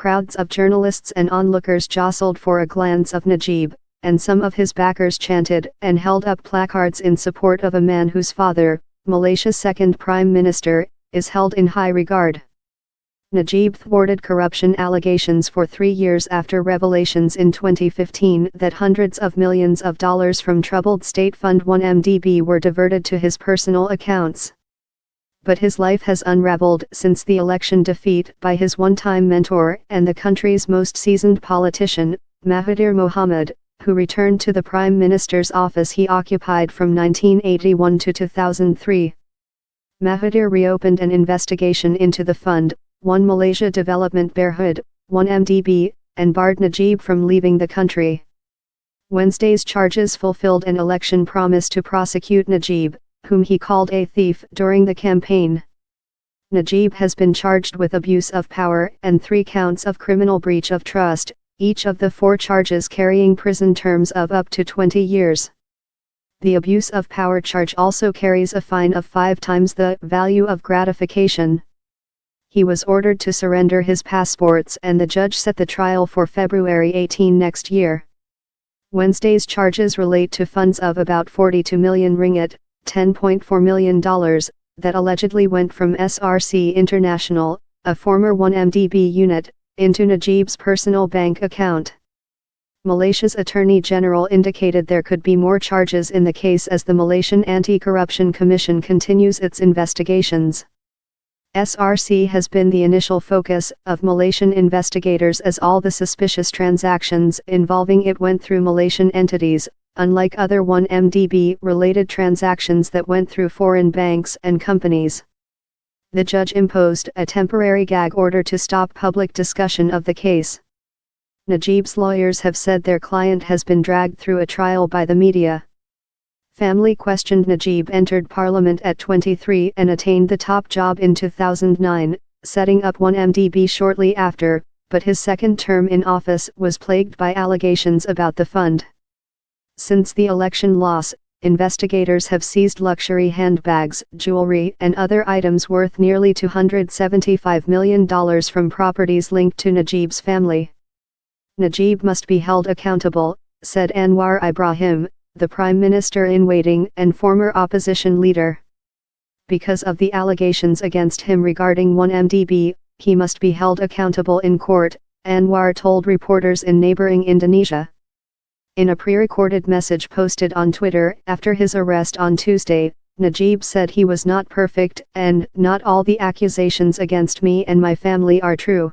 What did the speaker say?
crowds of journalists and onlookers jostled for a glance of Najib, and some of his backers chanted and held up placards in support of a man whose father, Malaysia's second prime minister, is held in high regard. Najib thwarted corruption allegations for 3 years after revelations in 2015 that hundreds of millions of dollars from troubled state fund 1MDB were diverted to his personal accounts. But his life has unraveled since the election defeat by his one-time mentor and the country's most seasoned politician, Mahathir Mohamad, who returned to the Prime Minister's office he occupied from 1981 to 2003. Mahathir reopened an investigation into the fund, One Malaysia Development Berhad, 1MDB, and barred Najib from leaving the country. Wednesday's charges fulfilled an election promise to prosecute Najib, whom he called a thief during the campaign. Najib has been charged with abuse of power and 3 counts of criminal breach of trust, each of the 4 charges carrying prison terms of up to 20 years. The abuse of power charge also carries a fine of 5 times the value of gratification. He was ordered to surrender his passports and the judge set the trial for February 18 next year. Wednesday's charges relate to funds of about 42 million ringgit, $10.4 million, that allegedly went from SRC International, a former 1MDB unit, into Najib's personal bank account. Malaysia's Attorney General indicated there could be more charges in the case as the Malaysian Anti-Corruption Commission continues its investigations. SRC has been the initial focus of Malaysian investigators as all the suspicious transactions involving it went through Malaysian entities, unlike other 1MDB-related transactions that went through foreign banks and companies. The judge imposed a temporary gag order to stop public discussion of the case. Najib's lawyers have said their client has been dragged through a trial by the media. Family questioned Najib entered parliament at 23 and attained the top job in 2009, setting up 1MDB shortly after, but his second term in office was plagued by allegations about the fund. Since the election loss, investigators have seized luxury handbags, jewelry and other items worth nearly $275 million from properties linked to Najib's family. Najib must be held accountable, said Anwar Ibrahim, the Prime Minister-in-waiting and former opposition leader. Because of the allegations against him regarding 1MDB, he must be held accountable in court, Anwar told reporters in neighboring Indonesia. In a pre-recorded message posted on Twitter after his arrest on Tuesday, Najib said he was not perfect and not all the accusations against me and my family are true.